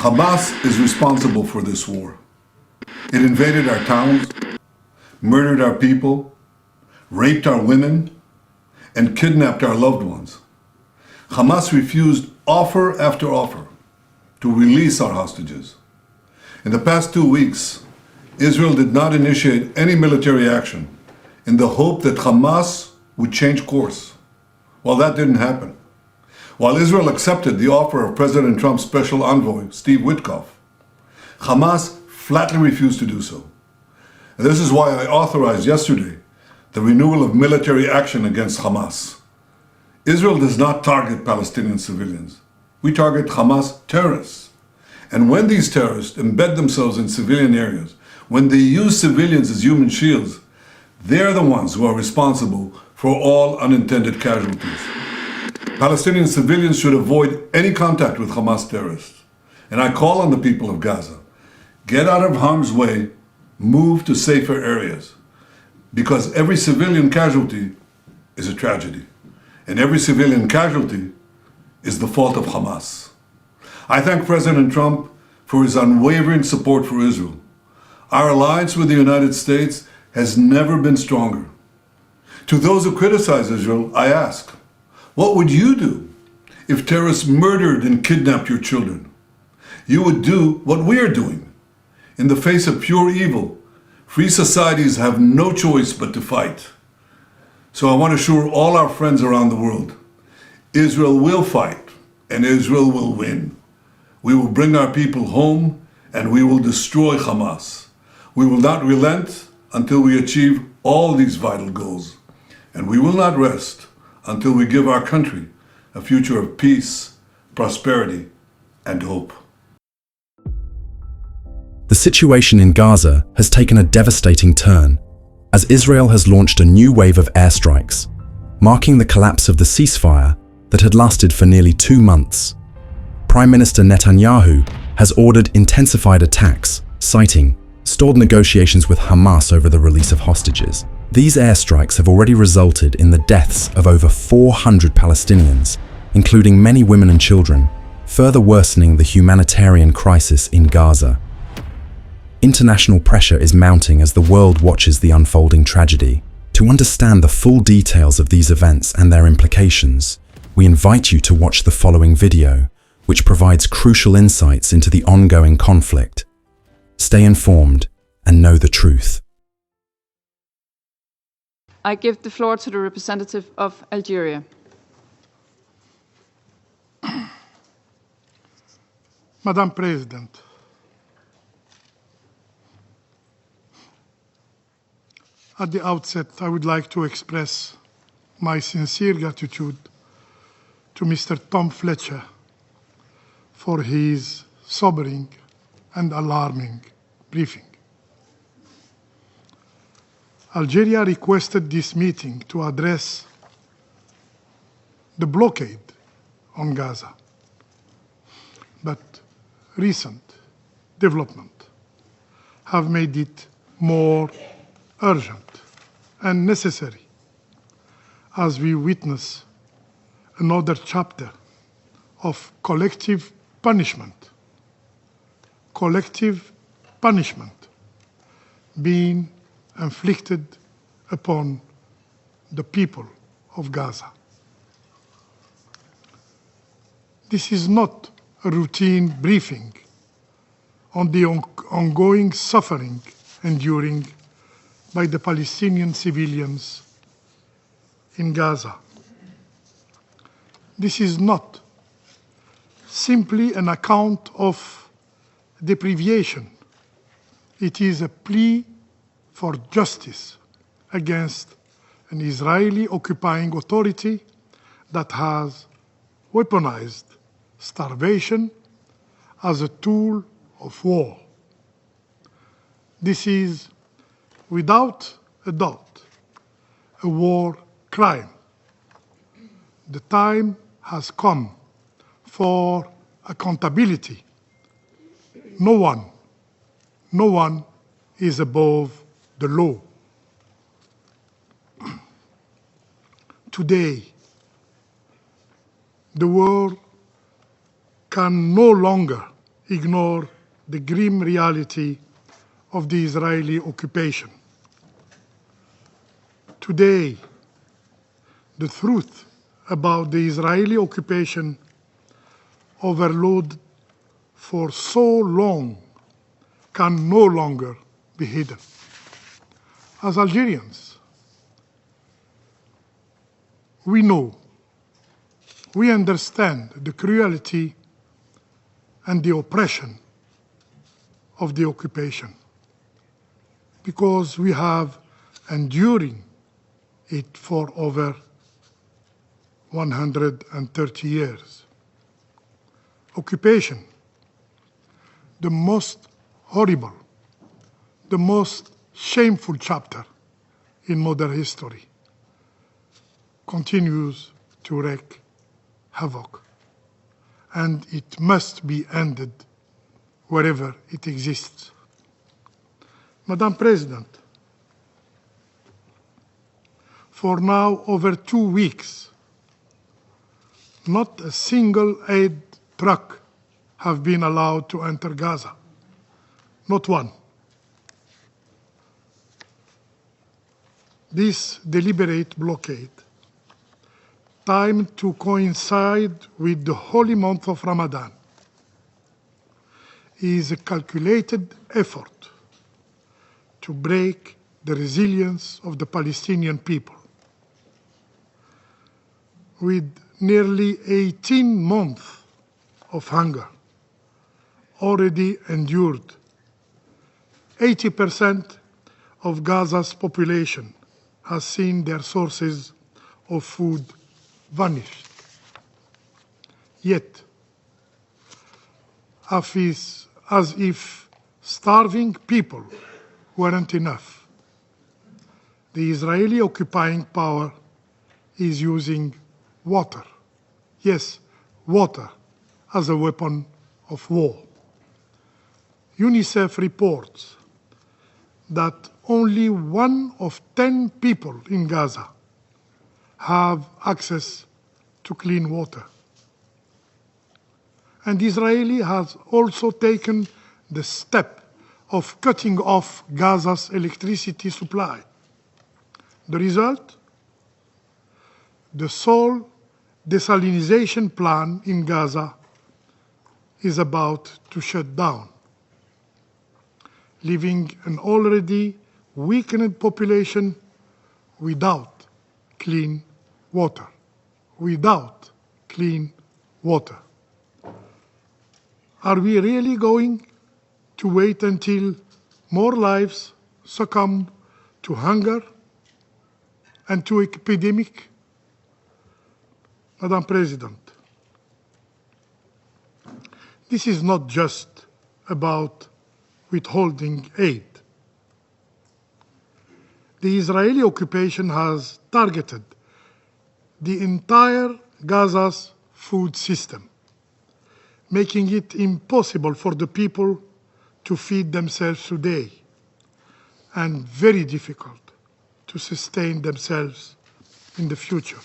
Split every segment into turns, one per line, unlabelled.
Hamas is responsible for this war. It invaded our towns, murdered our people, raped our women, and kidnapped our loved ones. Hamas refused offer after offer to release our hostages. In the past 2 weeks, Israel did not initiate any military action in the hope that Hamas would change course. Well, that didn't happen. While Israel accepted the offer of President Trump's special envoy, Steve Witkoff, Hamas flatly refused to do so. And this is why I authorized yesterday the renewal of military action against Hamas. Israel does not target Palestinian civilians. We target Hamas terrorists. And when these terrorists embed themselves in civilian areas, when they use civilians as human shields, they're the ones who are responsible for all unintended casualties. Palestinian civilians should avoid any contact with Hamas terrorists. And I call on the people of Gaza, get out of harm's way, move to safer areas. Because every civilian casualty is a tragedy. And every civilian casualty is the fault of Hamas. I thank President Trump for his unwavering support for Israel. Our alliance with the United States has never been stronger. To those who criticize Israel, I ask, what would you do if terrorists murdered and kidnapped your children? You would do what we are doing. In the face of pure evil, free societies have no choice but to fight. So I want to assure all our friends around the world, Israel will fight and Israel will win. We will bring our people home and we will destroy Hamas. We will not relent until we achieve all these vital goals. And we will not rest until we give our country a future of peace, prosperity, and hope.
The situation in Gaza has taken a devastating turn as Israel has launched a new wave of airstrikes, marking the collapse of the ceasefire that had lasted for nearly 2 months. Prime Minister Netanyahu has ordered intensified attacks, citing stalled negotiations with Hamas over the release of hostages. These airstrikes have already resulted in the deaths of over 400 Palestinians, including many women and children, further worsening the humanitarian crisis in Gaza. International pressure is mounting as the world watches the unfolding tragedy. To understand the full details of these events and their implications, we invite you to watch the following video, which provides crucial insights into the ongoing conflict. Stay informed and know the truth.
I give the floor to the representative of Algeria.
Madam President, at the outset, I would like to express my sincere gratitude to Mr. Tom Fletcher for his sobering and alarming briefing. Algeria requested this meeting to address the blockade on Gaza, but recent developments have made it more urgent and necessary as we witness another chapter of collective punishment being inflicted upon the people of Gaza. This is not a routine briefing on the ongoing suffering enduring by the Palestinian civilians in Gaza. This is not simply an account of deprivation. It is a plea for justice against an Israeli occupying authority that has weaponized starvation as a tool of war. This is, without a doubt, a war crime. The time has come for accountability. No one is above the law. Today, the world can no longer ignore the grim reality of the Israeli occupation. Today, the truth about the Israeli occupation overloaded for so long can no longer be hidden. As Algerians, we know, we understand the cruelty and the oppression of the occupation because we have enduring it for over 130 years. Occupation, the most horrible, the most shameful chapter in modern history, continues to wreak havoc, and it must be ended wherever it exists. Madam President, for now over 2 weeks, not a single aid truck have been allowed to enter Gaza. Not one. This deliberate blockade, timed to coincide with the holy month of Ramadan, is a calculated effort to break the resilience of the Palestinian people. With nearly 18 months of hunger already endured, 80% of Gaza's population has seen their sources of food vanished. Yet, as if starving people weren't enough, the Israeli occupying power is using water, yes, water, as a weapon of war. UNICEF reports that only 1 of 10 people in Gaza have access to clean water. And Israel has also taken the step of cutting off Gaza's electricity supply. The result? The sole desalination plant in Gaza is about to shut down, leaving an already weakened population without clean water. Without clean water. Are we really going to wait until more lives succumb to hunger and to epidemic? Madam President, this is not just about withholding aid. The Israeli occupation has targeted the entire Gaza's food system, making it impossible for the people to feed themselves today, and very difficult to sustain themselves in the future.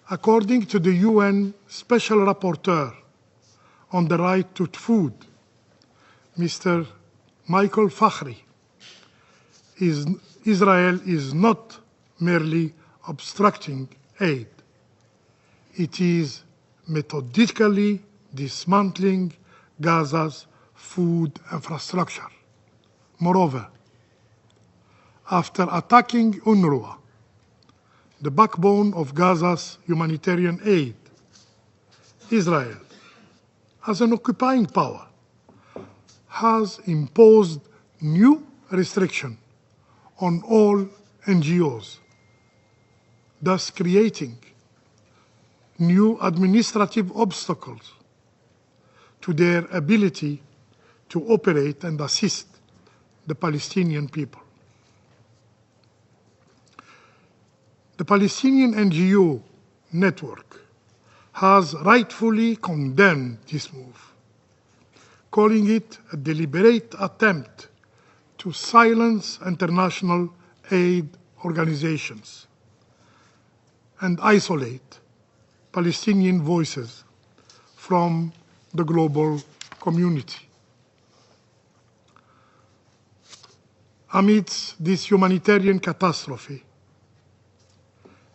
According to the UN Special Rapporteur on the right to food, Mr. Michael Fakhri, Israel is not merely obstructing aid. It is methodically dismantling Gaza's food infrastructure. Moreover, after attacking UNRWA, the backbone of Gaza's humanitarian aid, Israel, as an occupying power, has imposed new restrictions on all NGOs, thus creating new administrative obstacles to their ability to operate and assist the Palestinian people. The Palestinian NGO network has rightfully condemned this move, calling it a deliberate attempt to silence international aid organizations and isolate Palestinian voices from the global community. Amidst this humanitarian catastrophe,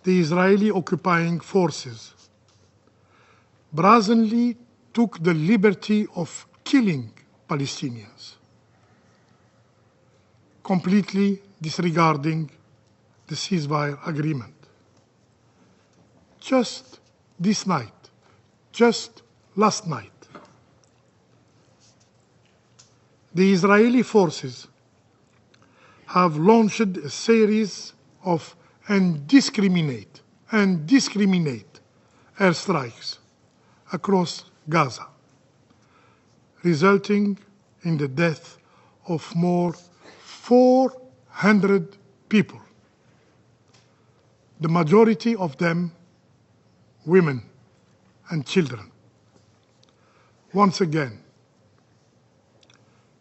the Israeli occupying forces brazenly took the liberty of killing Palestinians, completely disregarding the ceasefire agreement. Just this night, just last night, the Israeli forces have launched a series of indiscriminate airstrikes across Gaza, resulting in the death of more 400 people, the majority of them women and children. Once again,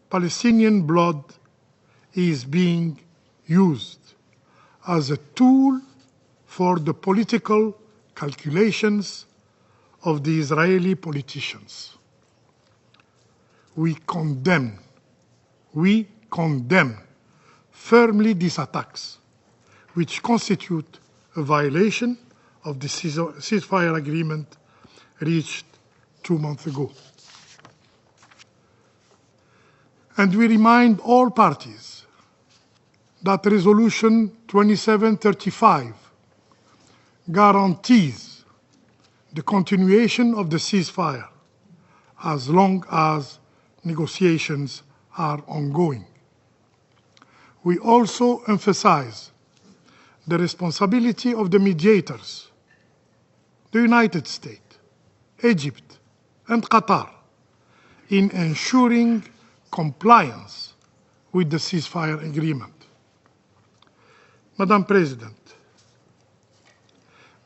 Palestinian blood is being used as a tool for the political calculations of the Israeli politicians. We condemn firmly these attacks, which constitute a violation of the ceasefire agreement reached 2 months ago. And we remind all parties that Resolution 2735 guarantees the continuation of the ceasefire as long as negotiations are ongoing. We also emphasize the responsibility of the mediators, the United States, Egypt, and Qatar, in ensuring compliance with the ceasefire agreement. Madam President,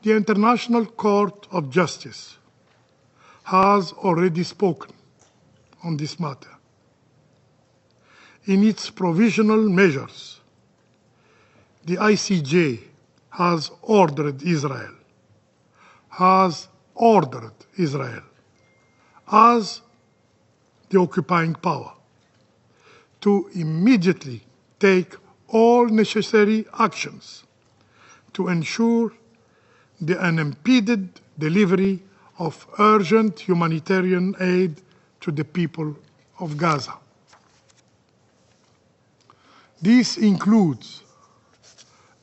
the International Court of Justice has already spoken on this matter. In its provisional measures, the ICJ has ordered Israel as the occupying power to immediately take all necessary actions to ensure the unimpeded delivery of urgent humanitarian aid to the people of Gaza. This includes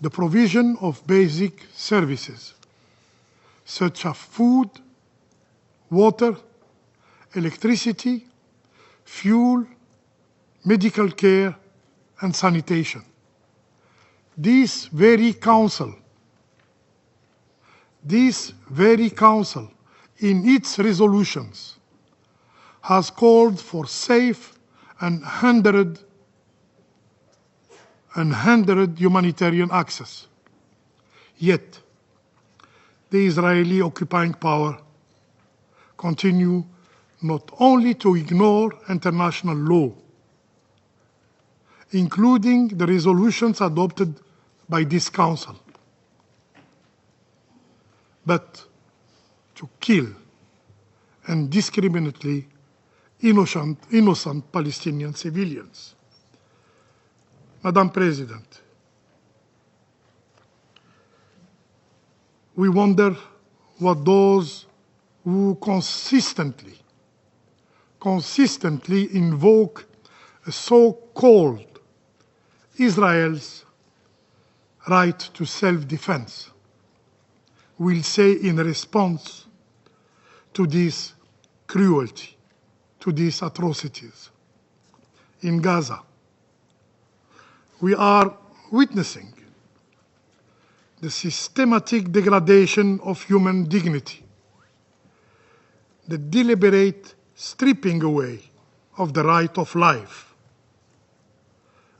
the provision of basic services such as food, water, electricity, fuel, medical care, and sanitation. This very council, in its resolutions, has called for safe and unhindered humanitarian access. Yet, the Israeli occupying power continue not only to ignore international law, including the resolutions adopted by this Council, but to kill indiscriminately innocent Palestinian civilians. Madam President, we wonder what those who consistently invoke a so-called Israel's right to self-defense will say in response to this cruelty, to these atrocities. In Gaza, we are witnessing the systematic degradation of human dignity, the deliberate stripping away of the right of life,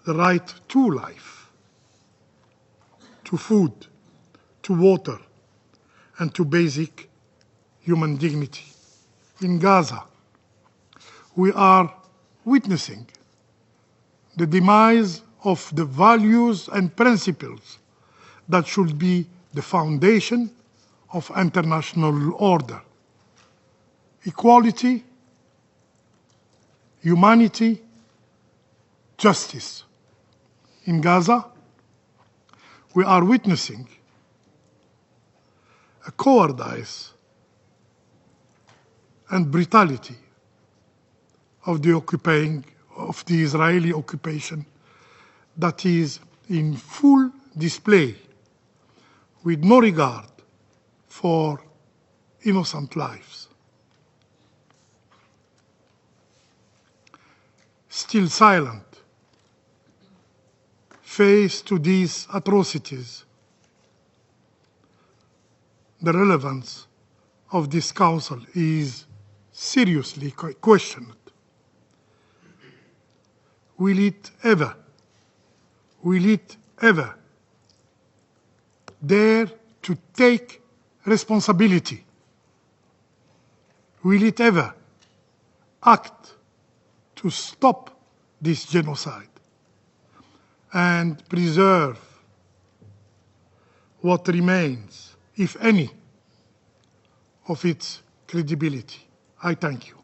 the right to life, to food, to water, and to basic human dignity. In Gaza, we are witnessing the demise of the values and principles that should be the foundation of international order: equality, humanity, justice. In Gaza, we are witnessing a cowardice and brutality of the Israeli occupation that is in full display, with no regard for innocent lives. Still silent, faced to these atrocities, the relevance of this Council is seriously questioned. Will it ever dare to take responsibility? Will it ever act to stop this genocide and preserve what remains, if any, of its credibility? I thank you.